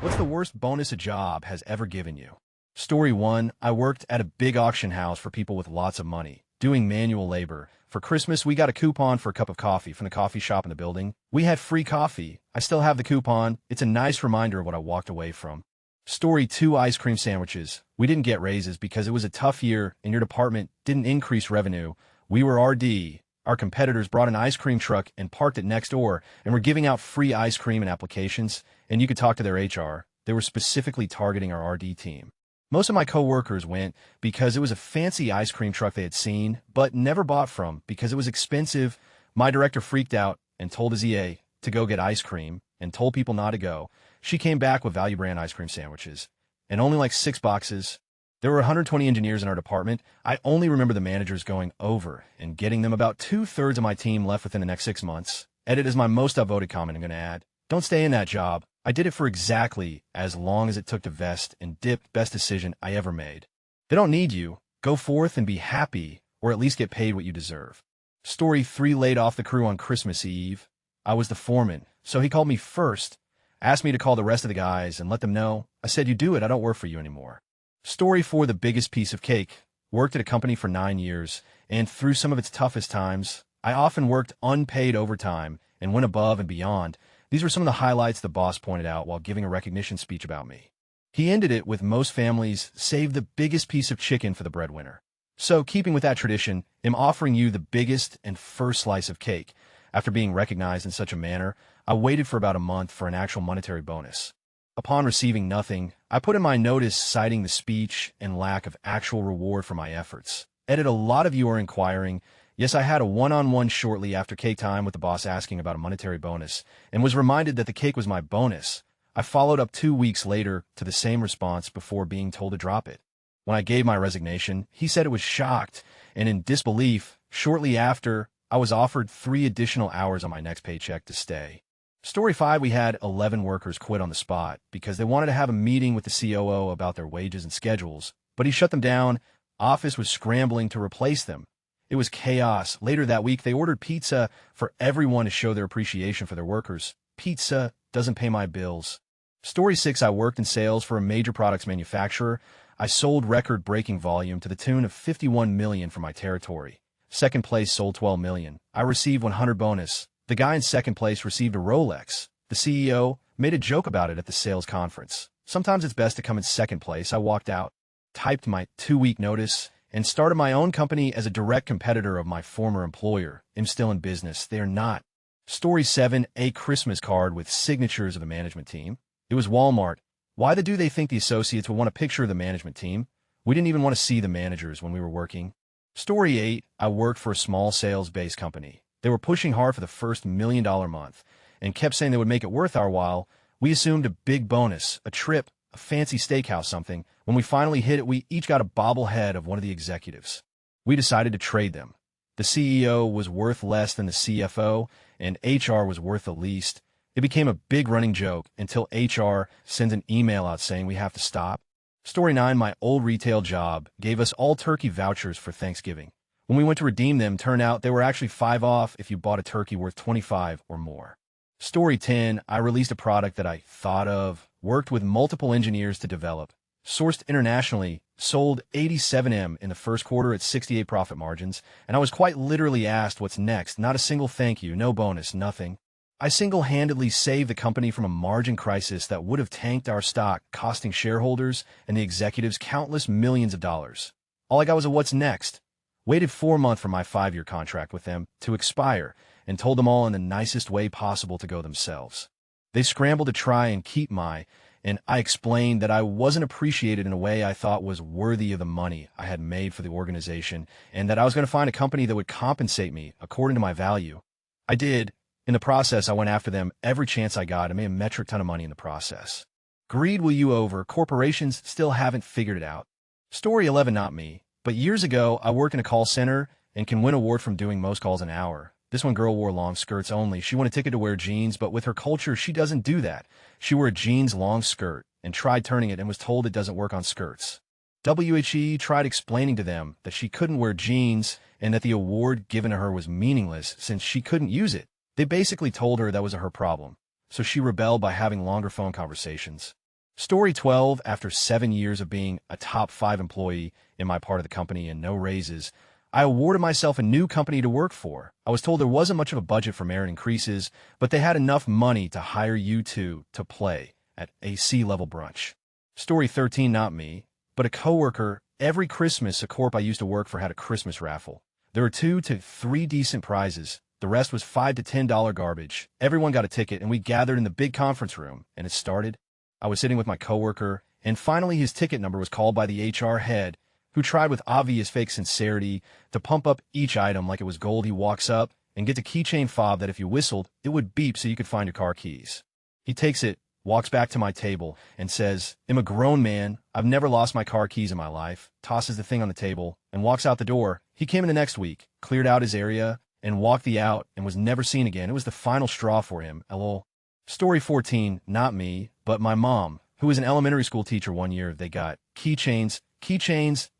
What's the worst bonus a job has ever given you? Story 1. I worked at a big auction house for people with lots of money, doing manual labor. For Christmas, we got a coupon for a cup of coffee from the coffee shop in the building. We had free coffee. I still have the coupon. It's a nice reminder of what I walked away from. Story 2. Ice cream sandwiches. We didn't get raises because it was a tough year and your department didn't increase revenue. We were RD. Our competitors brought an ice cream truck and parked it next door and were giving out free ice cream and applications, and you could talk to their HR. They were specifically targeting our RD team. Most of my coworkers went because it was a fancy ice cream truck they had seen, but never bought from because it was expensive. My director freaked out and told his EA to go get ice cream and told people not to go. She came back with value brand ice cream sandwiches, and only like 6 boxes. There were 120 engineers in our department. I only remember the managers going over and getting them. About 2/3 of my team left within the next 6 months. Edit is my most upvoted comment I'm going to add. Don't stay in that job. I did it for exactly as long as it took to vest and dip. Best decision I ever made. They don't need you. Go forth and be happy, or at least get paid what you deserve. Story 3. Laid off the crew on Christmas Eve. I was the foreman, so he called me first, asked me to call the rest of the guys and let them know. I said, "You do it. I don't work for you anymore." Story 4. The biggest piece of cake. Worked at a company for 9 years, and through some of its toughest times, I often worked unpaid overtime and went above and beyond. These were some of the highlights the boss pointed out while giving a recognition speech about me. He ended it with, "Most families save the biggest piece of chicken for the breadwinner." So, keeping with that tradition, I'm offering you the biggest and first slice of cake. After being recognized in such a manner, I waited for about a month for an actual monetary bonus. Upon receiving nothing, I put in my notice citing the speech and lack of actual reward for my efforts. Edit. A lot of you are inquiring. Yes, I had a one-on-one shortly after cake time with the boss asking about a monetary bonus, and was reminded that the cake was my bonus. I followed up 2 weeks later to the same response before being told to drop it. When I gave my resignation, he said it was shocked and in disbelief. Shortly after, I was offered 3 additional hours on my next paycheck to stay. Story 5. We had 11 workers quit on the spot because they wanted to have a meeting with the COO about their wages and schedules, but he shut them down. Office was scrambling to replace them. It was chaos. Later that week, they ordered pizza for everyone to show their appreciation for their workers. Pizza doesn't pay my bills. Story 6. I worked in sales for a major products manufacturer. I sold record-breaking volume to the tune of 51 million for my territory. Second place sold 12 million. I received 100 bonus. The guy in second place received a Rolex. The CEO made a joke about it at the sales conference. Sometimes it's best to come in second place. I walked out, typed my 2-week notice, and started my own company as a direct competitor of my former employer. I'm still in business. They are not. Story 7. A Christmas card with signatures of the management team. It was Walmart. Why do they think the associates would want a picture of the management team? We didn't even want to see the managers when we were working. Story 8. I worked for a small sales-based company. They were pushing hard for the first $1 million month and kept saying they would make it worth our while. We assumed a big bonus, a trip, a fancy steakhouse, something. When we finally hit it, we each got a bobblehead of one of the executives. We decided to trade them. The CEO was worth less than the CFO, and HR was worth the least. It became a big running joke until HR sends an email out saying we have to stop. Story 9. My old retail job gave us all turkey vouchers for Thanksgiving. When we went to redeem them, turned out they were actually 5 off if you bought a turkey worth 25 or more. Story 10. I released a product that I thought of, worked with multiple engineers to develop, sourced internationally, sold 87M in the first quarter at 68 profit margins, and I was quite literally asked what's next. Not a single thank you, no bonus, nothing. I single-handedly saved the company from a margin crisis that would have tanked our stock, costing shareholders and the executives countless millions of dollars. All I got was a what's next. Waited 4 months for my 5-year contract with them to expire and told them all in the nicest way possible to go themselves. They scrambled to try and keep and I explained that I wasn't appreciated in a way I thought was worthy of the money I had made for the organization and that I was going to find a company that would compensate me according to my value. I did. In the process, I went after them every chance I got and made a metric ton of money in the process. Greed will you over. Corporations still haven't figured it out. Story 11. Not me. But years ago, I worked in a call center and can win award from doing most calls an hour. This one girl wore long skirts only. She won a ticket to wear jeans, but with her culture, she doesn't do that. She wore a jeans long skirt and tried turning it and was told it doesn't work on skirts. WHE tried explaining to them that she couldn't wear jeans and that the award given to her was meaningless since she couldn't use it. They basically told her that was her problem, so she rebelled by having longer phone conversations. Story 12, after 7 years of being a top 5 employee in my part of the company and no raises, I awarded myself a new company to work for. I was told there wasn't much of a budget for merit increases, but they had enough money to hire you two to play at a C-level brunch. Story 13, not me, but a coworker. Every Christmas, a corp I used to work for had a Christmas raffle. There were 2 to 3 decent prizes. The rest was $5 to $10 garbage. Everyone got a ticket, and we gathered in the big conference room, and it started. I was sitting with my coworker, and finally his ticket number was called by the HR head, who tried with obvious fake sincerity to pump up each item like it was gold. He walks up and gets a keychain fob that if you whistled, it would beep so you could find your car keys. He takes it, walks back to my table, and says, "I'm a grown man. I've never lost my car keys in my life," tosses the thing on the table, and walks out the door. He came in the next week, cleared out his area, and walked the out, and was never seen again. It was the final straw for him. LOL. Story 14, not me, but my mom, who was an elementary school teacher one year. They got keychains.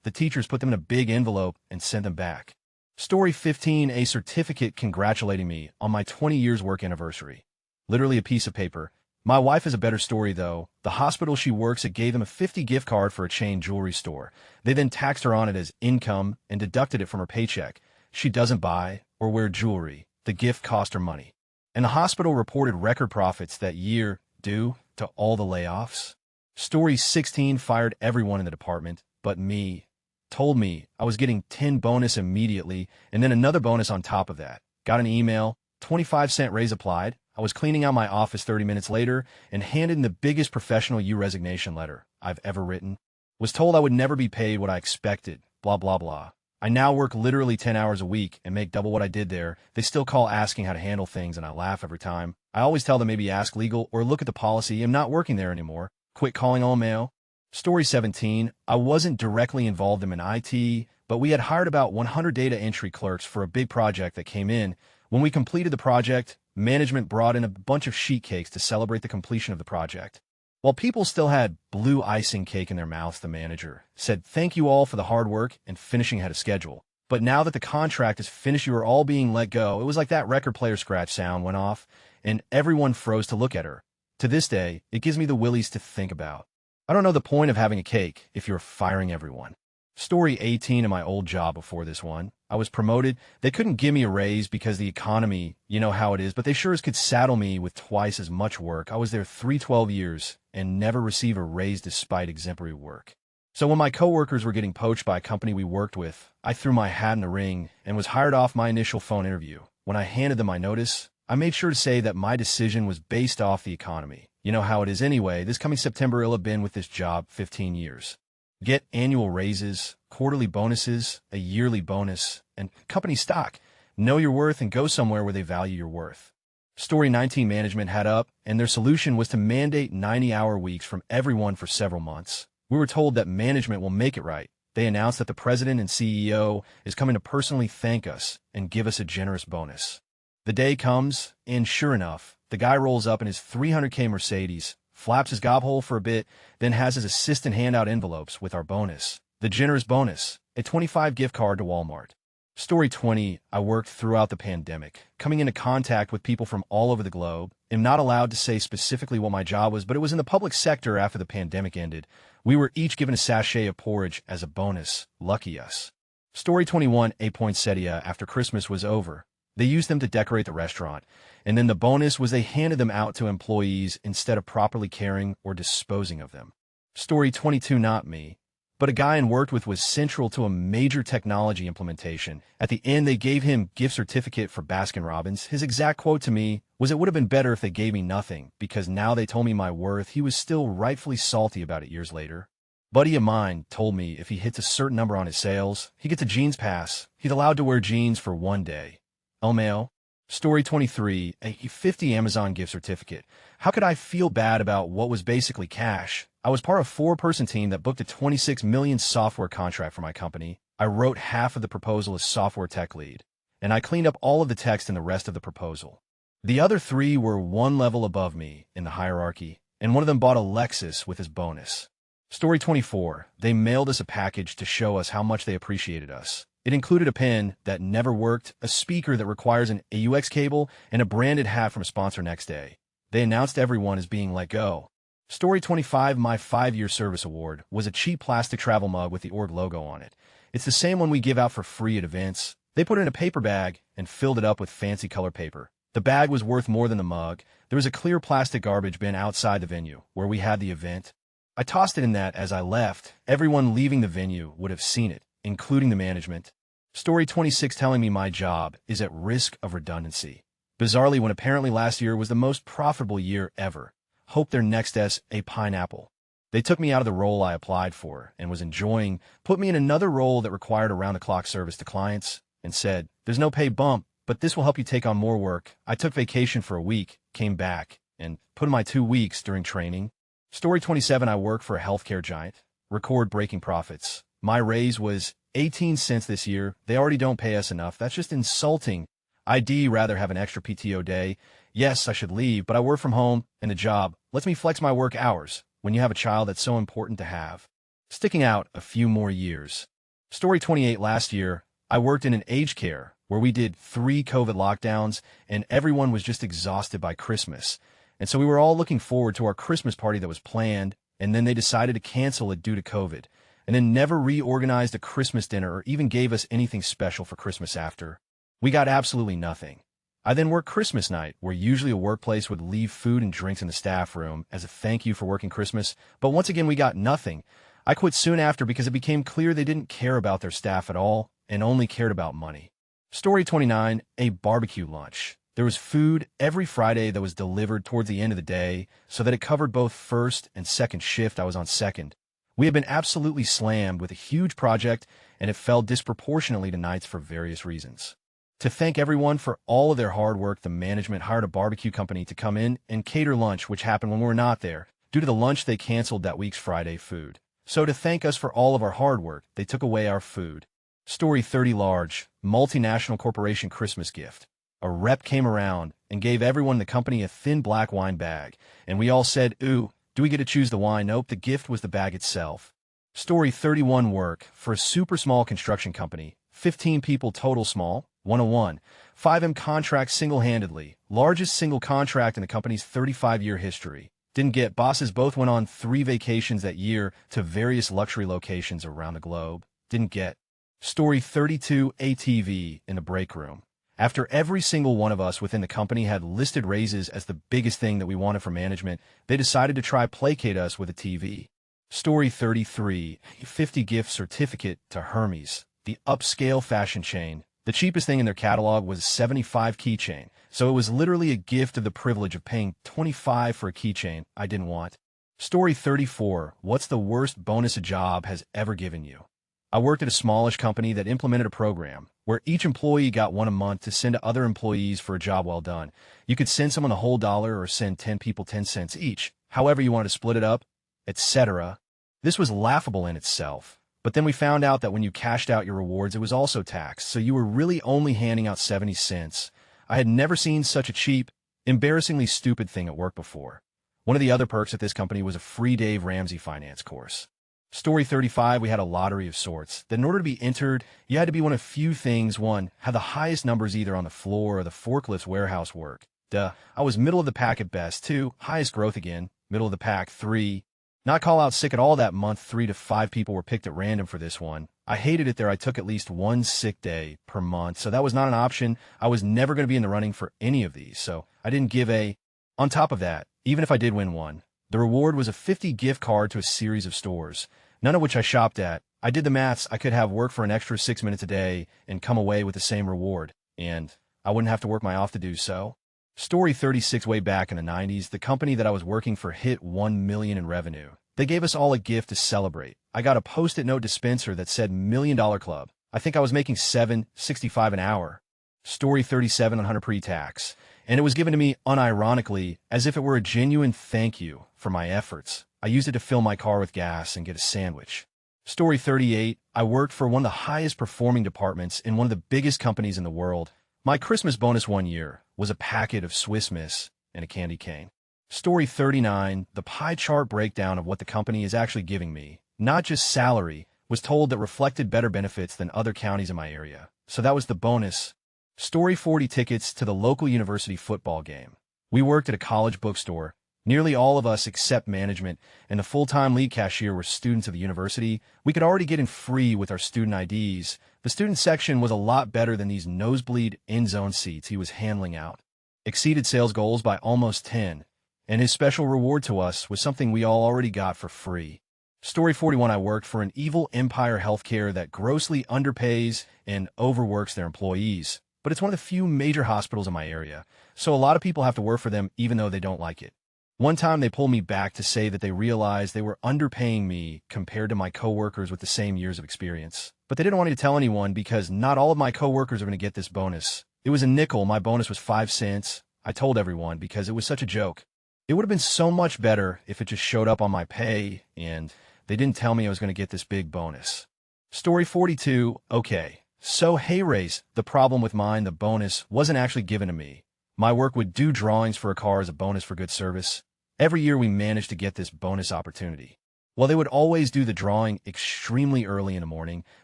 The teachers put them in a big envelope and sent them back. Story 15, a certificate congratulating me on my 20 years work anniversary. Literally a piece of paper. My wife has a better story, though. The hospital she works at gave them a $50 gift card for a chain jewelry store. They then taxed her on it as income and deducted it from her paycheck. She doesn't buy or wear jewelry. The gift cost her money. And the hospital reported record profits that year due to all the layoffs. Story 16, fired everyone in the department but me. Told me I was getting 10 bonus immediately and then another bonus on top of that. Got an email, 25-cent raise applied. I was cleaning out my office 30 minutes later and handed in the biggest professional resignation letter I've ever written. Was told I would never be paid what I expected, blah, blah, blah. I now work literally 10 hours a week and make double what I did there. They still call asking how to handle things, and I laugh every time. I always tell them maybe ask legal or look at the policy. I'm not working there anymore. Quit calling all mail. Story 17, I wasn't directly involved in IT, but we had hired about 100 data entry clerks for a big project that came in. When we completed the project, management brought in a bunch of sheet cakes to celebrate the completion of the project. While people still had blue icing cake in their mouths, the manager said, "Thank you all for the hard work and finishing ahead of schedule. But now that the contract is finished, you are all being let go." It was like that record player scratch sound went off, and everyone froze to look at her. To this day, it gives me the willies to think about. I don't know the point of having a cake if you're firing everyone. Story 18, in my old job before this one, I was promoted. They couldn't give me a raise because the economy, you know how it is, but they sure as could saddle me with twice as much work. I was there 12 years and never received a raise despite exemplary work. So when my coworkers were getting poached by a company we worked with, I threw my hat in the ring and was hired off my initial phone interview. When I handed them my notice, I made sure to say that my decision was based off the economy. You know how it is anyway. This coming September, I'll have been with this job 15 years. Get annual raises, quarterly bonuses, a yearly bonus, and company stock. Know your worth and go somewhere where they value your worth. Story 19, management had up, and their solution was to mandate 90-hour weeks from everyone for several months. We were told that management will make it right. They announced that the president and CEO is coming to personally thank us and give us a generous bonus. The day comes, and sure enough, the guy rolls up in his $300K Mercedes, flaps his gob hole for a bit, then has his assistant hand out envelopes with our bonus. The generous bonus, a $25 gift card to Walmart. Story 20, I worked throughout the pandemic, coming into contact with people from all over the globe. I'm not allowed to say specifically what my job was, but it was in the public sector after the pandemic ended. We were each given a sachet of porridge as a bonus. Lucky us. Story 21, a poinsettia after Christmas was over. They used them to decorate the restaurant, and then the bonus was they handed them out to employees instead of properly caring or disposing of them. Story 22, not me, but a guy I worked with was central to a major technology implementation. At the end, they gave him gift certificate for Baskin-Robbins. His exact quote to me was, "It would have been better if they gave me nothing, because now they told me my worth." He was still rightfully salty about it years later. Buddy of mine told me if he hits a certain number on his sales, he gets a jeans pass. He's allowed to wear jeans for one day. LMAO. Story 23, a 50 Amazon gift certificate. How could I feel bad about what was basically cash? I was part of a 4-person team that booked a $26 million software contract for my company. I wrote half of the proposal as software tech lead, and I cleaned up all of the text in the rest of the proposal. The other 3 were one level above me in the hierarchy, and one of them bought a Lexus with his bonus. Story 24, they mailed us a package to show us how much they appreciated us. It included a pen that never worked, a speaker that requires an AUX cable, and a branded hat from a sponsor next day. They announced everyone as being let go. Story 25, my 5-year service award was a cheap plastic travel mug with the org logo on it. It's the same one we give out for free at events. They put it in a paper bag and filled it up with fancy color paper. The bag was worth more than the mug. There was a clear plastic garbage bin outside the venue where we had the event. I tossed it in that as I left. Everyone leaving the venue would have seen it, including the management. Story 26, telling me my job is at risk of redundancy. Bizarrely, when apparently last year was the most profitable year ever. Hope their next S a pineapple. They took me out of the role I applied for and was enjoying, put me in another role that required around-the-clock service to clients, and said, "There's no pay bump, but this will help you take on more work." I took vacation for a week, came back, and put in my 2 weeks during training. Story 27, I work for a healthcare giant. Record-breaking profits. My raise was 18 cents this year. They already don't pay us enough. That's just insulting. I'd rather have an extra PTO day. Yes, I should leave, but I work from home, and the job lets me flex my work hours when you have a child that's so important to have. Sticking out a few more years. Story 28, last year, I worked in an aged care where we did 3 COVID lockdowns, and everyone was just exhausted by Christmas. And so we were all looking forward to our Christmas party that was planned, and then they decided to cancel it due to COVID, and then never reorganized a Christmas dinner or even gave us anything special for Christmas after. We got absolutely nothing. I then worked Christmas night, where usually a workplace would leave food and drinks in the staff room as a thank you for working Christmas, but once again we got nothing. I quit soon after because it became clear they didn't care about their staff at all and only cared about money. Story 29, a barbecue lunch. There was food every Friday that was delivered towards the end of the day so that it covered both first and second shift. I was on second. We had been absolutely slammed with a huge project, and it fell disproportionately to nights for various reasons. To thank everyone for all of their hard work, the management hired a barbecue company to come in and cater lunch, which happened when we were not there. Due to the lunch, they canceled that week's Friday food. So to thank us for all of our hard work, they took away our food. Story 30, large, multinational corporation Christmas gift. A rep came around and gave everyone in the company a thin black wine bag, and we all said, "Ooh, do we get to choose the wine?" Nope, the gift was the bag itself. Story 31, work for a super small construction company. 15 people total, small. 101. 5M contract single-handedly. Largest single contract in the company's 35-year history. Didn't get. Bosses both went on 3 vacations that year to various luxury locations around the globe. Didn't get. Story 32, ATV in the break room. After every single one of us within the company had listed raises as the biggest thing that we wanted from management, they decided to try placate us with a TV. Story 33, a 50 gift certificate to Hermes, the upscale fashion chain. The cheapest thing in their catalog was a 75 keychain, so it was literally a gift of the privilege of paying $25 for a keychain I didn't want. Story 34, what's the worst bonus a job has ever given you? I worked at a smallish company that implemented a program where each employee got one a month to send to other employees for a job well done. You could send someone the whole dollar or send 10 people 10 cents each, however you wanted to split it up, etc. This was laughable in itself. But then we found out that when you cashed out your rewards, it was also taxed, so you were really only handing out 70 cents. I had never seen such a cheap, embarrassingly stupid thing at work before. One of the other perks at this company was a free Dave Ramsey finance course. Story 35, we had a lottery of sorts. That in order to be entered, you had to be one of few things. 1, have the highest numbers either on the floor or the forklift's warehouse work. Duh, I was middle of the pack at best. 2, highest growth again, middle of the pack. 3, not call out sick at all that month. 3 to 5 people were picked at random for this one. I hated it there. I took at least 1 sick day per month, so that was not an option. I was never going to be in the running for any of these, so I didn't give a. On top of that, even if I did win one, the reward was a 50 gift card to a series of stores, none of which I shopped at. I did the maths. I could have worked for an extra 6 minutes a day and come away with the same reward, and I wouldn't have to work my off to do so. Story 36, way back in the 90s, the company that I was working for hit $1 million in revenue. They gave us all a gift to celebrate. I got a Post-it note dispenser that said $1 Million Club. I think I was making $7.65 an hour. Story 37, 100 pre-tax. And it was given to me unironically as if it were a genuine thank you for my efforts. I used it to fill my car with gas and get a sandwich. Story 38, I worked for one of the highest performing departments in one of the biggest companies in the world. My Christmas bonus one year was a packet of Swiss Miss and a candy cane. Story 39, the pie chart breakdown of what the company is actually giving me, not just salary, was told that reflected better benefits than other counties in my area. So that was the bonus. Story 40, tickets to the local university football game. We worked at a college bookstore. Nearly all of us except management and the full-time lead cashier were students of the university. We could already get in free with our student IDs. The student section was a lot better than these nosebleed end-zone seats he was handling out. Exceeded sales goals by almost 10, and his special reward to us was something we all already got for free. Story 41, I worked for an evil empire healthcare that grossly underpays and overworks their employees. But it's one of the few major hospitals in my area, so a lot of people have to work for them even though they don't like it. One time they pulled me back to say that they realized they were underpaying me compared to my coworkers with the same years of experience. But they didn't want me to tell anyone because not all of my coworkers are going to get this bonus. It was a nickel, my bonus was 5 cents. I told everyone because it was such a joke. It would have been so much better if it just showed up on my pay and they didn't tell me I was going to get this big bonus. Story 42, okay. So hey Race, the problem with mine, the bonus wasn't actually given to me. My work would do drawings for a car as a bonus for good service. Every year we managed to get this bonus opportunity. Well, they would always do the drawing extremely early in the morning,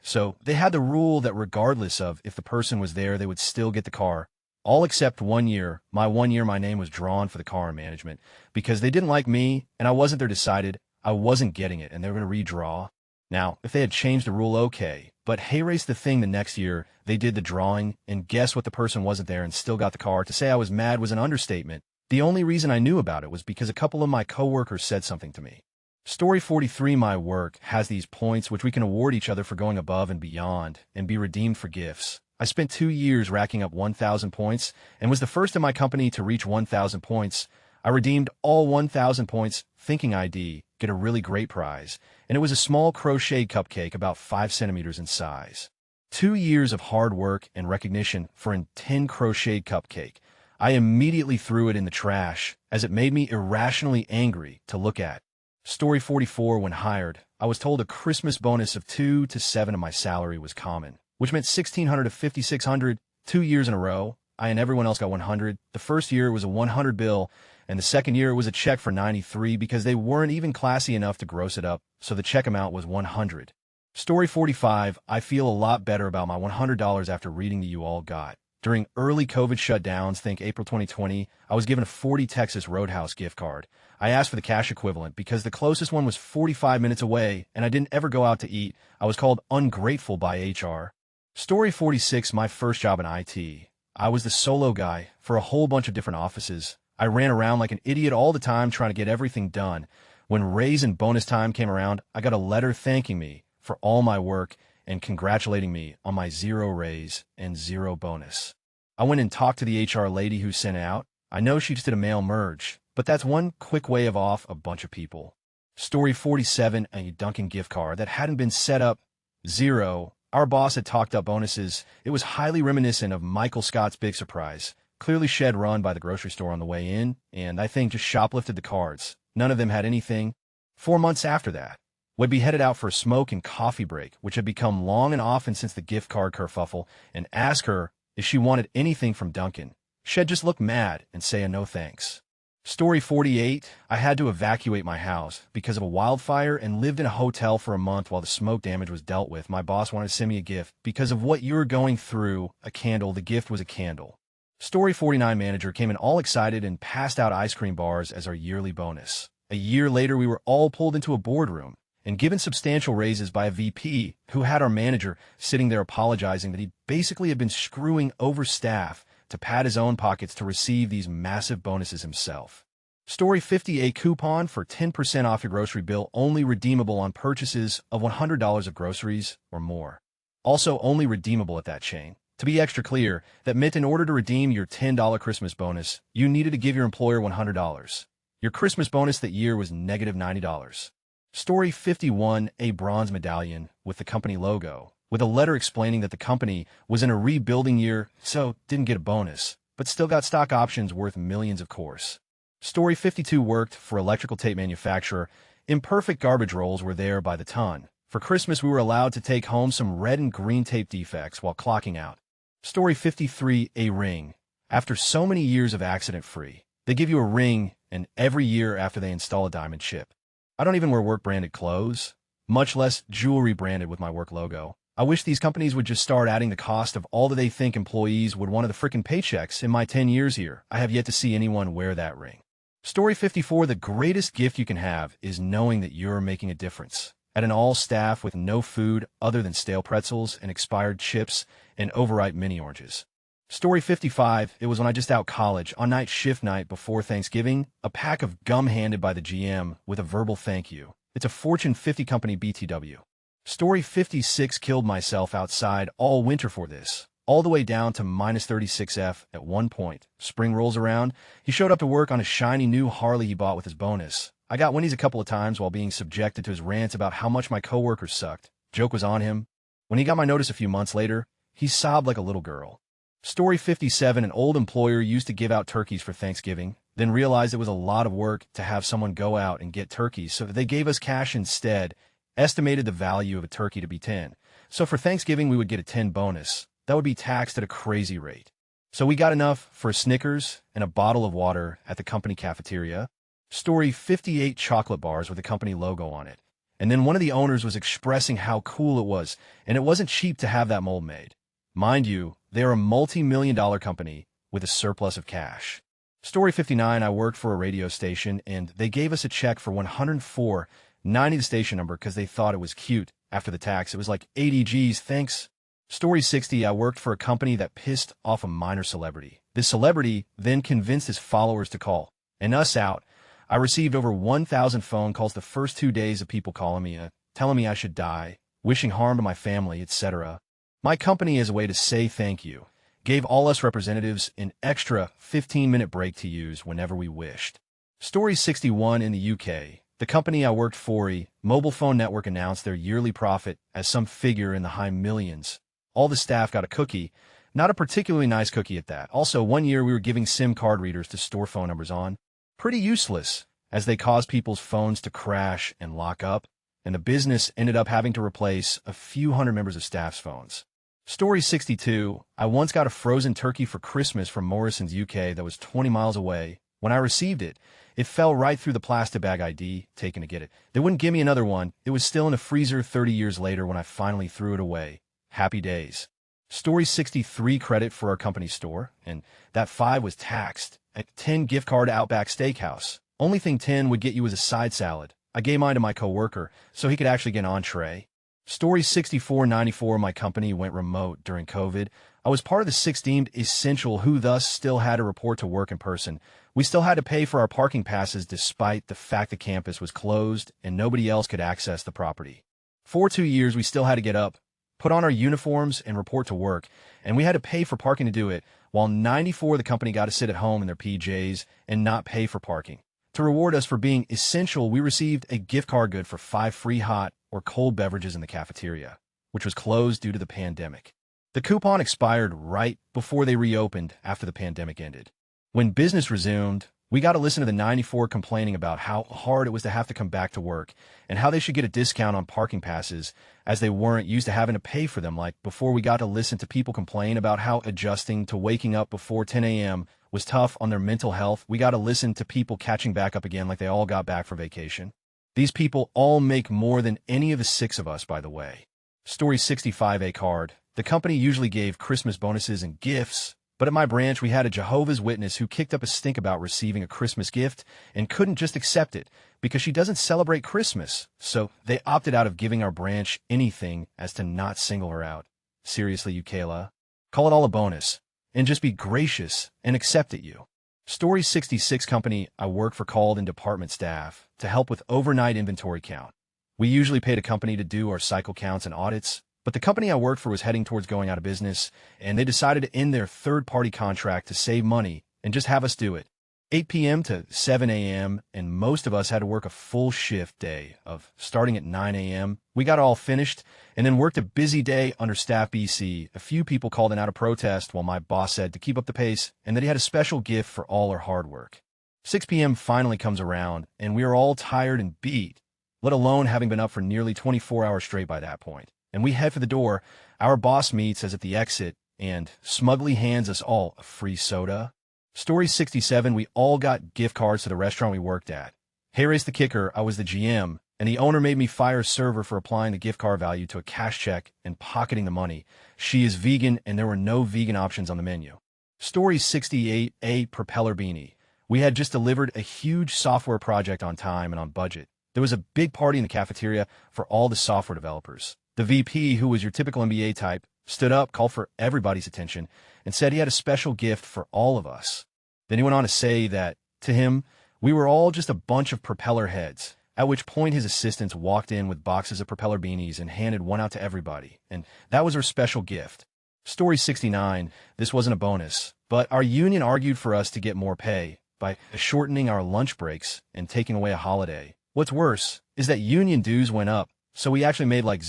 so they had the rule that regardless of if the person was there, they would still get the car. All except 1 year. My name was drawn for the car in management because they didn't like me and I wasn't there decided. I wasn't getting it and they were going to redraw. Now, if they had changed the rule, okay. But hey, Race the thing the next year, they did the drawing and guess what, the person wasn't there and still got the car. To say I was mad was an understatement. The only reason I knew about it was because a couple of my coworkers said something to me. Story 43, my work has these points which we can award each other for going above and beyond and be redeemed for gifts. I spent 2 years racking up 1,000 points and was the first in my company to reach 1,000 points. I redeemed all 1,000 points thinking I'd get a really great prize, and it was a small crocheted cupcake about 5 centimeters in size. 2 years of hard work and recognition for a 10 crocheted cupcake. I immediately threw it in the trash as it made me irrationally angry to look at. Story 44, when hired, I was told a Christmas bonus of 2 to 7 of my salary was common, which meant $1,600 to $5,600, 2 years in a row. I and everyone else got 100. The first year it was a 100 bill, and the second year it was a check for 93 because they weren't even classy enough to gross it up, so the check amount was 100. Story 45, I feel a lot better about my $100 after reading that you all got. During early COVID shutdowns, think April 2020, I was given a 40 Texas Roadhouse gift card. I asked for the cash equivalent because the closest one was 45 minutes away and I didn't ever go out to eat. I was called ungrateful by HR. Story 46, my first job in IT. I was the solo guy for a whole bunch of different offices. I ran around like an idiot all the time trying to get everything done. When raise and bonus time came around, I got a letter thanking me for all my work and congratulating me on my 0 raise and 0 bonus. I went and talked to the HR lady who sent it out. I know she just did a mail merge, but that's one quick way of off a bunch of people. Story 47, a Dunkin' gift card that hadn't been set up. 0. Our boss had talked up bonuses. It was highly reminiscent of Michael Scott's Big Surprise. Clearly shed run by the grocery store on the way in, and I think just shoplifted the cards. None of them had anything. 4 months after that, we'd be headed out for a smoke and coffee break, which had become long and often since the gift card kerfuffle, and ask her if she wanted anything from Dunkin'. She'd just look mad and say a no thanks. Story 48, I had to evacuate my house because of a wildfire and lived in a hotel for a month while the smoke damage was dealt with. My boss wanted to send me a gift. Because of what you were going through, a candle, the gift was a candle. Story 49, manager came in all excited and passed out ice cream bars as our yearly bonus. A year later, we were all pulled into a boardroom and given substantial raises by a VP who had our manager sitting there apologizing that he basically had been screwing over staff to pad his own pockets to receive these massive bonuses himself. Story 50, a coupon for 10% off your grocery bill, only redeemable on purchases of $100 of groceries or more. Also only redeemable at that chain. To be extra clear, that meant in order to redeem your $10 Christmas bonus, you needed to give your employer $100. Your Christmas bonus that year was negative $90. Story 51, a bronze medallion with the company logo, with a letter explaining that the company was in a rebuilding year, so didn't get a bonus, but still got stock options worth millions of course. Story 52, worked for electrical tape manufacturer. Imperfect garbage rolls were there by the ton. For Christmas, we were allowed to take home some red and green tape defects while clocking out. Story 53, a ring. After so many years of accident-free, they give you a ring, and every year after they install a diamond chip. I don't even wear work-branded clothes, much less jewelry branded with my work logo. I wish these companies would just start adding the cost of all that they think employees would want of the frickin' paychecks. In my 10 years here, I have yet to see anyone wear that ring. Story 54, the greatest gift you can have is knowing that you're making a difference. At an all-staff with no food other than stale pretzels and expired chips and overripe mini oranges. Story 55, it was when I just out college, on night shift night before Thanksgiving, a pack of gum handed by the GM with a verbal thank you. It's a Fortune 50 company BTW. Story 56, killed myself outside all winter for this. All the way down to minus 36F at one point. Spring rolls around. He showed up to work on a shiny new Harley he bought with his bonus. I got Winnie's a couple of times while being subjected to his rants about how much my coworkers sucked. Joke was on him. When he got my notice a few months later, he sobbed like a little girl. Story 57, an old employer used to give out turkeys for Thanksgiving, then realized it was a lot of work to have someone go out and get turkeys, so they gave us cash instead, estimated the value of a turkey to be 10. So for Thanksgiving, we would get a 10 bonus. That would be taxed at a crazy rate. So we got enough for a Snickers and a bottle of water at the company cafeteria. Story 58, chocolate bars with a company logo on it. And then one of the owners was expressing how cool it was, and it wasn't cheap to have that mold made. Mind you, they are a multi-million-dollar company with a surplus of cash. Story 59, I worked for a radio station, and they gave us a check for $104.90 the station number because they thought it was cute. After the tax, it was like 80 G's, thanks. Story 60, I worked for a company that pissed off a minor celebrity. This celebrity then convinced his followers to call, and us out. I received over 1,000 phone calls the first 2 days of people calling me, telling me I should die, wishing harm to my family, etc. My company, as a way to say thank you, gave all us representatives an extra 15-minute break to use whenever we wished. Story 61, in the UK, the company I worked for, a mobile phone network, announced their yearly profit as some figure in the high millions. All the staff got a cookie, not a particularly nice cookie at that. Also, one year we were giving SIM card readers to store phone numbers on. Pretty useless, as they caused people's phones to crash and lock up, and the business ended up having to replace a few hundred members of staff's phones. Story 62, I once got a frozen turkey for Christmas from Morrison's UK that was 20 miles away. When I received it, it fell right through the plastic bag ID taken to get it. They wouldn't give me another one. It was still in the freezer 30 years later when I finally threw it away. Happy days. Story 63, credit for our company store, and that 5 was taxed. At 10 gift card Outback Steakhouse. Only thing 10 would get you was a side salad. I gave mine to my coworker so he could actually get an entree. Story 64, 94, my company went remote during COVID. I was part of the 6 deemed essential who thus still had to report to work in person. We still had to pay for our parking passes despite the fact the campus was closed and nobody else could access the property. For 2 years, we still had to get up, put on our uniforms, and report to work, and we had to pay for parking to do it, while 94 the company got to sit at home in their PJs and not pay for parking. To reward us for being essential, we received a gift card good for 5 free hot or cold beverages in the cafeteria, which was closed due to the pandemic. The coupon expired right before they reopened after the pandemic ended. When business resumed, we got to listen to the 94 complaining about how hard it was to have to come back to work and how they should get a discount on parking passes as they weren't used to having to pay for them. Like before, we got to listen to people complain about how adjusting to waking up before 10 a.m. was tough on their mental health. We got to listen to people catching back up again like they all got back for vacation. These people all make more than any of the 6 of us, by the way. Story 65, a card. The company usually gave Christmas bonuses and gifts, but at my branch, we had a Jehovah's Witness who kicked up a stink about receiving a Christmas gift and couldn't just accept it because she doesn't celebrate Christmas. So they opted out of giving our branch anything as to not single her out. Seriously, you Kayla? Call it all a bonus and just be gracious and accept it, you. Story 66, company I work for called in department staff to help with overnight inventory count. We usually paid a company to do our cycle counts and audits, but the company I worked for was heading towards going out of business, and they decided to end their third-party contract to save money and just have us do it. 8 p.m. to 7 a.m., and most of us had to work a full shift day of starting at 9 a.m. We got it all finished, and then worked a busy day under staff BC. A few people called in out of protest while my boss said to keep up the pace and that he had a special gift for all our hard work. 6 p.m. finally comes around, and we are all tired and beat, let alone having been up for nearly 24 hours straight by that point. And we head for the door. Our boss meets us at the exit and smugly hands us all a free soda. Story 67, we all got gift cards to the restaurant we worked at. Hey, race the kicker, I was the GM, and the owner made me fire a server for applying the gift card value to a cash check and pocketing the money. She is vegan, and there were no vegan options on the menu. Story 68, a propeller beanie. We had just delivered a huge software project on time and on budget. There was a big party in the cafeteria for all the software developers. The VP, who was your typical MBA type, stood up, called for everybody's attention, and said he had a special gift for all of us. Then he went on to say that, to him, we were all just a bunch of propeller heads, at which point his assistants walked in with boxes of propeller beanies and handed one out to everybody, and that was our special gift. Story 69, this wasn't a bonus, but our union argued for us to get more pay by shortening our lunch breaks and taking away a holiday. What's worse is that union dues went up, so we actually made like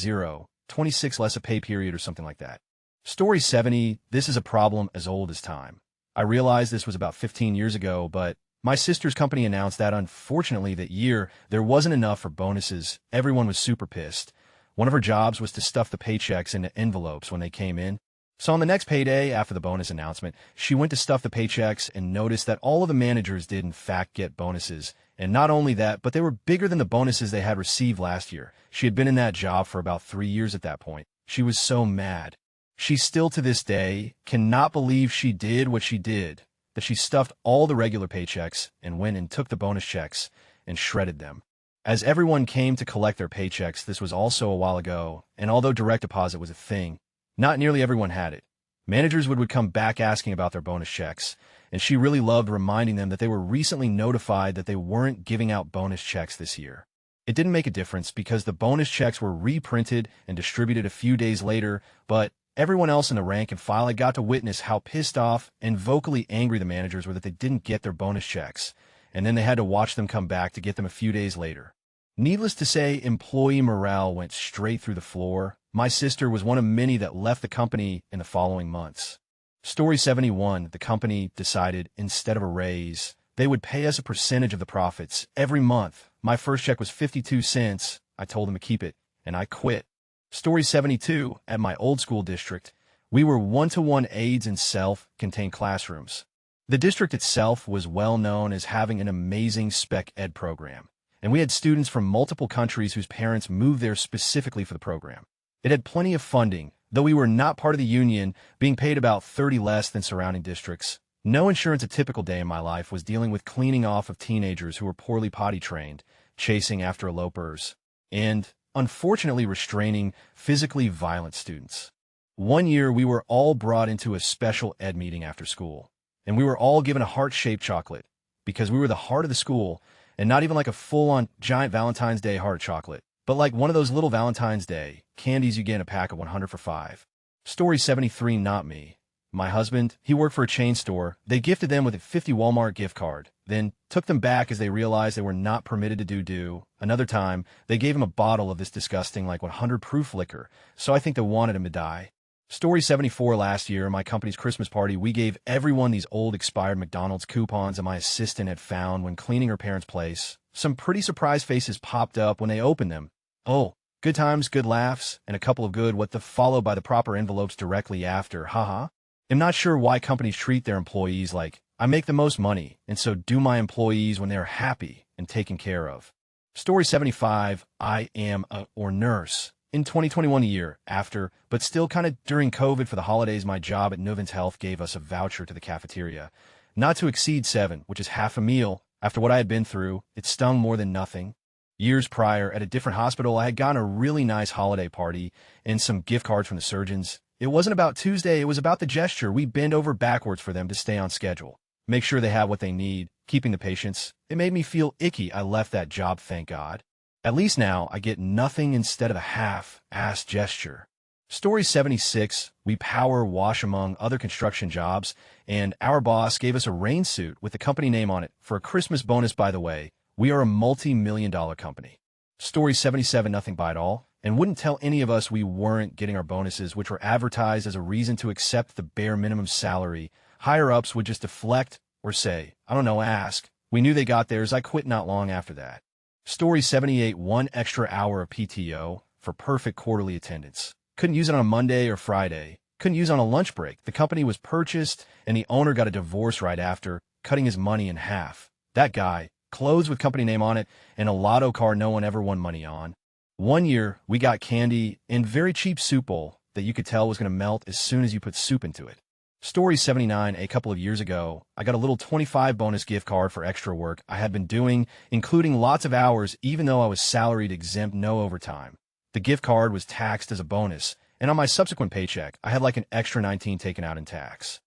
26 less a pay period or something like that. Story 70, this is a problem as old as time. I realized this was about 15 years ago, but my sister's company announced that unfortunately that year there wasn't enough for bonuses. Everyone was super pissed. One of her jobs was to stuff the paychecks into envelopes when they came in. So on the next payday after the bonus announcement, she went to stuff the paychecks and noticed that all of the managers did in fact get bonuses. And not only that, but they were bigger than the bonuses they had received last year. She had been in that job for about 3 years at that point. She was so mad. She still to this day cannot believe she did what she did, that she stuffed all the regular paychecks and went and took the bonus checks and shredded them. As everyone came to collect their paychecks, this was also a while ago, and although direct deposit was a thing, not nearly everyone had it. Managers would come back asking about their bonus checks, and she really loved reminding them that they were recently notified that they weren't giving out bonus checks this year. It didn't make a difference because the bonus checks were reprinted and distributed a few days later, but everyone else in the rank and file had got to witness how pissed off and vocally angry the managers were that they didn't get their bonus checks, and then they had to watch them come back to get them a few days later. Needless to say, employee morale went straight through the floor. My sister was one of many that left the company in the following months. Story 71, the company decided instead of a raise, they would pay us a percentage of the profits every month. My first check was 52 cents. I told them to keep it, and I quit. Story 72, at my old school district, we were one-to-one aides in self-contained classrooms. The district itself was well known as having an amazing spec ed program, and we had students from multiple countries whose parents moved there specifically for the program. It had plenty of funding, though we were not part of the union, being paid about 30 less than surrounding districts. No insurance. A typical day in my life was dealing with cleaning off of teenagers who were poorly potty trained, chasing after elopers, and, unfortunately, restraining physically violent students. One year, we were all brought into a special ed meeting after school, and we were all given a heart-shaped chocolate because we were the heart of the school, and not even like a full-on giant Valentine's Day heart chocolate, but like one of those little Valentine's Day candies you get in a pack of 100 for $5. Story 73, not me. My husband, he worked for a chain store. They gifted them with a 50 Walmart gift card, then took them back as they realized they were not permitted to do. Another time, they gave him a bottle of this disgusting like 100 proof liquor, so I think they wanted him to die. Story 74, last year, my company's Christmas party, we gave everyone these old expired McDonald's coupons that my assistant had found when cleaning her parents' place. Some pretty surprised faces popped up when they opened them. Oh, good times, good laughs, and a couple of good what the followed by the proper envelopes directly after, haha. I'm not sure why companies treat their employees like, I make the most money, and so do my employees when they're happy and taken care of. Story 75, I am a or nurse. In 2021, a year after, but still kind of during COVID for the holidays, my job at Nuvens Health gave us a voucher to the cafeteria, not to exceed 7, which is half a meal. After what I had been through, it stung more than nothing. Years prior, at a different hospital, I had gotten a really nice holiday party and some gift cards from the surgeons. It wasn't about Tuesday, it was about the gesture. We bend over backwards for them to stay on schedule, make sure they have what they need, keeping the patients. It made me feel icky. I left that job, thank God. At least now, I get nothing instead of a half-ass gesture. Story 76, we power wash among other construction jobs, and our boss gave us a rain suit with the company name on it for a Christmas bonus. By the way, we are a multi-million-dollar company. Story 77, nothing by it all, and wouldn't tell any of us we weren't getting our bonuses, which were advertised as a reason to accept the bare minimum salary. Higher-ups would just deflect or say, I don't know, ask. We knew they got theirs. I quit not long after that. Story 78, 1 extra hour of PTO for perfect quarterly attendance. Couldn't use it on a Monday or Friday. Couldn't use it on a lunch break. The company was purchased, and the owner got a divorce right after, cutting his money in half. That guy, clothes with company name on it, and a lotto car no one ever won money on. One year, we got candy and very cheap soup bowl that you could tell was going to melt as soon as you put soup into it. Story 79. A couple of years ago, I got a little 25 bonus gift card for extra work I had been doing, including lots of hours even though I was salaried exempt, no overtime. The gift card was taxed as a bonus, and on my subsequent paycheck, I had like an extra 19 taken out in tax.